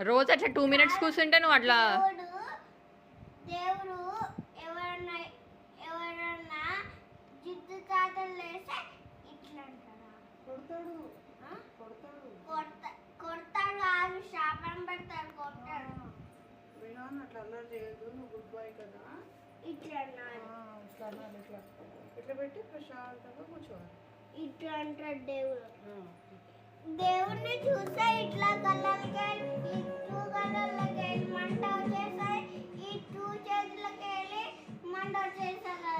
రోజు అట్లా 2 మినిట్స్ కూర్చుంటే నువ్వు అట్లా దేవుడు ఎవరన్నా జిద్దు తాతలు లేస్తే ఇట్లా అంటారా? కొడతాడు కాదు, శాపం పెడతాడు, కొడతాడు. వినాను అట్లా అల్లరి చేయదు, నువ్వు గుడ్ బాయ్ కదా. ఇట్లా అన్నారు, ఇట్లా అన్నారు, ఇట్లా పెట్టి ప్రశాంతంగా కూర్చోవాలి. ఇట్లా అంటాడు దేవుడు. దేవుడిని చూస్తే ఇట్లా కళ్ళకి ఈ 2 కళ్ళకి వెళ్ళి మంట వచ్చేసాయి, ఈ 2 చేతులకి వెళ్ళి మంట వచ్చేసాయి కదా.